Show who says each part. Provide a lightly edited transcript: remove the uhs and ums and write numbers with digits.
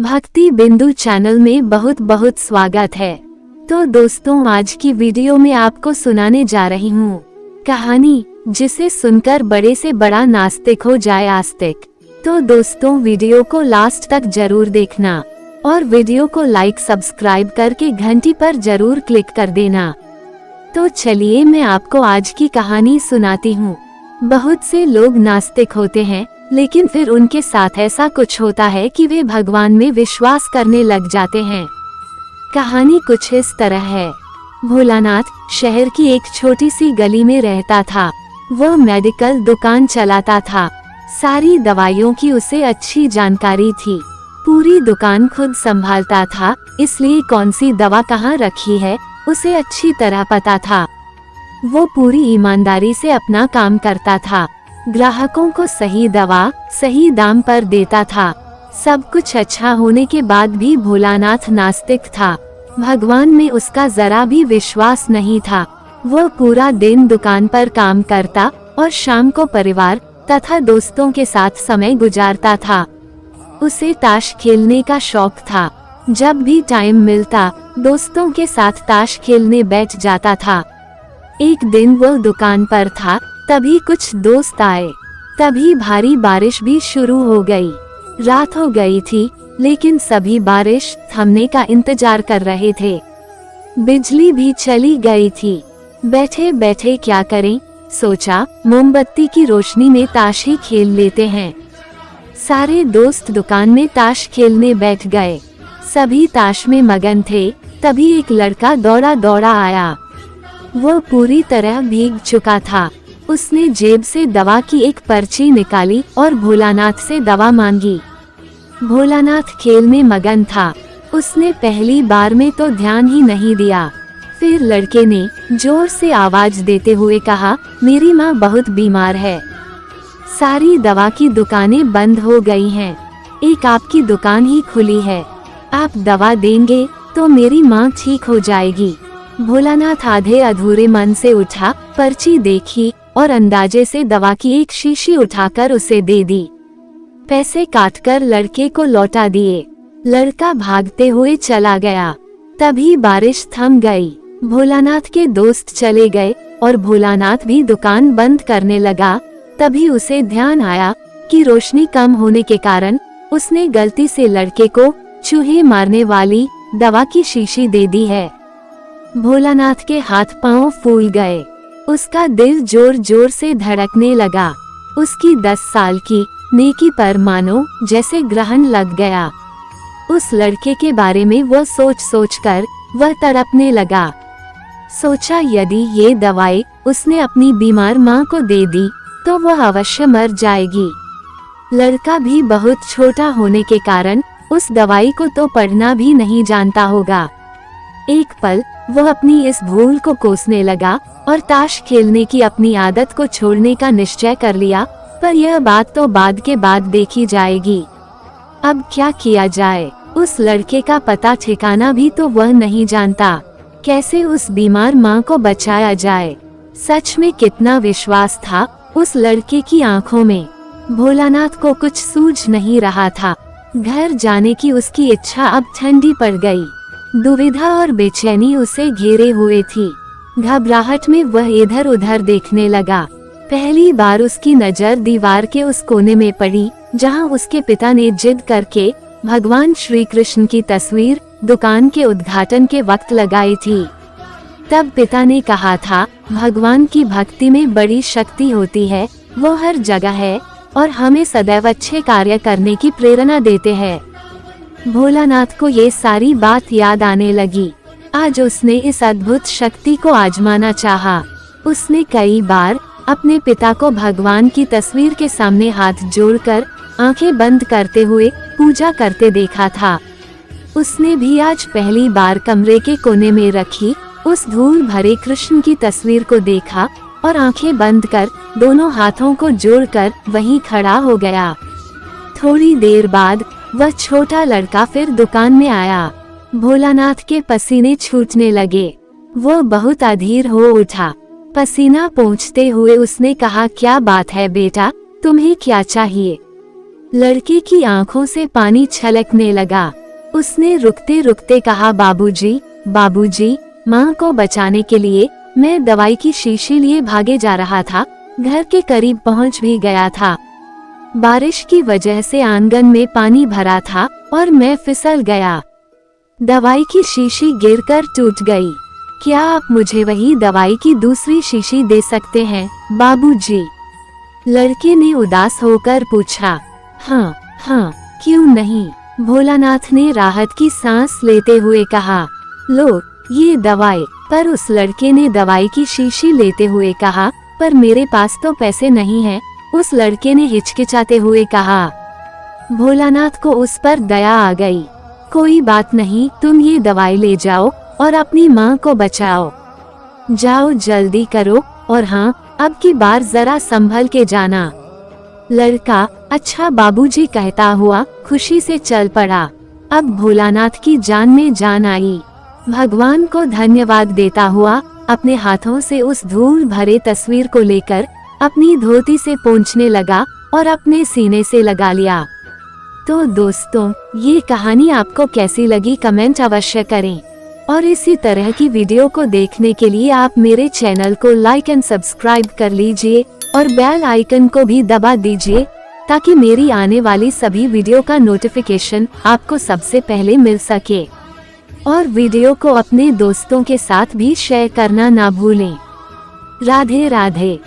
Speaker 1: भक्ति बिंदु चैनल में बहुत बहुत स्वागत है। तो दोस्तों, आज की वीडियो में आपको सुनाने जा रही हूँ कहानी जिसे सुनकर बड़े से बड़ा नास्तिक हो जाए आस्तिक। तो दोस्तों, वीडियो को लास्ट तक जरूर देखना और वीडियो को लाइक सब्सक्राइब करके घंटी पर जरूर क्लिक कर देना। तो चलिए मैं आपको आज की कहानी सुनाती हूँ। बहुत से लोग नास्तिक होते हैं, लेकिन फिर उनके साथ ऐसा कुछ होता है कि वे भगवान में विश्वास करने लग जाते हैं। कहानी कुछ इस तरह है। भोलानाथ शहर की एक छोटी सी गली में रहता था। वह मेडिकल दुकान चलाता था। सारी दवाइयों की उसे अच्छी जानकारी थी। पूरी दुकान खुद संभालता था, इसलिए कौन सी दवा कहाँ रखी है उसे अच्छी तरह पता था। वो पूरी ईमानदारी से अपना काम करता था। ग्राहकों को सही दवा सही दाम पर देता था। सब कुछ अच्छा होने के बाद भी भोलानाथ नास्तिक था। भगवान में उसका जरा भी विश्वास नहीं था। वह पूरा दिन दुकान पर काम करता और शाम को परिवार तथा दोस्तों के साथ समय गुजारता था। उसे ताश खेलने का शौक था। जब भी टाइम मिलता दोस्तों के साथ ताश खेलने बैठ जाता था। एक दिन वह दुकान पर था, तभी कुछ दोस्त आए। तभी भारी बारिश भी शुरू हो गई। रात हो गई थी, लेकिन सभी बारिश थमने का इंतजार कर रहे थे। बिजली भी चली गई थी। बैठे बैठे क्या करें, सोचा मोमबत्ती की रोशनी में ताश ही खेल लेते हैं। सारे दोस्त दुकान में ताश खेलने बैठ गए। सभी ताश में मगन थे। तभी एक लड़का दौड़ा दौड़ा आया। वह पूरी तरह भीग चुका था। उसने जेब से दवा की एक पर्ची निकाली और भोलानाथ से दवा मांगी। भोलानाथ खेल में मगन था। उसने पहली बार में तो ध्यान ही नहीं दिया। फिर लड़के ने जोर से आवाज देते हुए कहा, मेरी माँ बहुत बीमार है। सारी दवा की दुकानें बंद हो गई हैं। एक आपकी दुकान ही खुली है। आप दवा देंगे तो मेरी माँ ठीक हो जाएगी। भोलानाथ आधे अधूरे मन से उठा, पर्ची देखी और अंदाजे से दवा की एक शीशी उठाकर उसे दे दी। पैसे काटकर लड़के को लौटा दिए। लड़का भागते हुए चला गया। तभी बारिश थम गई। भोलानाथ के दोस्त चले गए और भोलानाथ भी दुकान बंद करने लगा। तभी उसे ध्यान आया कि रोशनी कम होने के कारण उसने गलती से लड़के को चूहे मारने वाली दवा की शीशी दे दी है। भोलानाथ के हाथ पांव फूल गए। उसका दिल जोर जोर से धड़कने लगा। उसकी 10 साल की नेकी पर मानो जैसे ग्रहण लग गया। उस लड़के के बारे में वह सोच सोच कर वह तड़पने लगा। सोचा यदि ये दवाई उसने अपनी बीमार माँ को दे दी तो वह अवश्य मर जाएगी। लड़का भी बहुत छोटा होने के कारण उस दवाई को तो पढ़ना भी नहीं जानता होगा। एक पल वह अपनी इस भूल को कोसने लगा और ताश खेलने की अपनी आदत को छोड़ने का निश्चय कर लिया। पर यह बात तो बाद के बाद देखी जाएगी। अब क्या किया जाए? उस लड़के का पता ठिकाना भी तो वह नहीं जानता। कैसे उस बीमार माँ को बचाया जाए? सच में कितना विश्वास था उस लड़के की आंखों में। भोलानाथ को कुछ सूझ नहीं रहा था। घर जाने की उसकी इच्छा अब ठंडी पड़ गई। दुविधा और बेचैनी उसे घेरे हुए थी। घबराहट में वह इधर उधर देखने लगा। पहली बार उसकी नजर दीवार के उस कोने में पड़ी जहां उसके पिता ने जिद करके भगवान श्री कृष्ण की तस्वीर दुकान के उद्घाटन के वक्त लगाई थी। तब पिता ने कहा था, भगवान की भक्ति में बड़ी शक्ति होती है। वो हर जगह है और हमें सदैव अच्छे कार्य करने की प्रेरणा देते हैं। भोलानाथ को ये सारी बात याद आने लगी। आज उसने इस अद्भुत शक्ति को आजमाना चाहा। उसने कई बार अपने पिता को भगवान की तस्वीर के सामने हाथ जोड़कर आंखें बंद करते हुए पूजा करते देखा था। उसने भी आज पहली बार कमरे के कोने में रखी उस धूल भरे कृष्ण की तस्वीर को देखा और आंखें बंद कर दोनों हाथों को जोड़कर वहीं खड़ा हो गया। थोड़ी देर बाद वह छोटा लड़का फिर दुकान में आया। भोलानाथ के पसीने छूटने लगे। वह बहुत अधीर हो उठा। पसीना पोंछते हुए उसने कहा, क्या बात है बेटा, तुम्हें क्या चाहिए? लड़के की आंखों से पानी छलकने लगा। उसने रुकते रुकते कहा, बाबूजी, बाबूजी, माँ को बचाने के लिए मैं दवाई की शीशी लिए भागे जा रहा था। घर के करीब पहुँच भी गया था। बारिश की वजह से आंगन में पानी भरा था और मैं फिसल गया। दवाई की शीशी गिरकर टूट गई। क्या आप मुझे वही दवाई की दूसरी शीशी दे सकते हैं, बाबूजी? लड़के ने उदास होकर पूछा। हाँ हाँ, क्यों नहीं, भोलानाथ ने राहत की सांस लेते हुए कहा। लो ये दवाई। पर उस लड़के ने दवाई की शीशी लेते हुए कहा, पर मेरे पास तो पैसे नहीं हैं। उस लड़के ने हिचकिचाते हुए कहा। भोलानाथ को उस पर दया आ गई। कोई बात नहीं, तुम ये दवाई ले जाओ और अपनी माँ को बचाओ। जाओ जल्दी करो, और हाँ, अब की बार जरा संभल के जाना। लड़का अच्छा बाबूजी कहता हुआ खुशी से चल पड़ा। अब भोलानाथ की जान में जान आई। भगवान को धन्यवाद देता हुआ अपने हाथों से उस धूल भरे तस्वीर को लेकर अपनी धोती से पोंछने लगा और अपने सीने से लगा लिया। तो दोस्तों, ये कहानी आपको कैसी लगी कमेंट अवश्य करें, और इसी तरह की वीडियो को देखने के लिए आप मेरे चैनल को लाइक एंड सब्सक्राइब कर लीजिए और बेल आइकन को भी दबा दीजिए, ताकि मेरी आने वाली सभी वीडियो का नोटिफिकेशन आपको सबसे पहले मिल सके। और वीडियो को अपने दोस्तों के साथ भी शेयर करना ना भूलें। राधे राधे।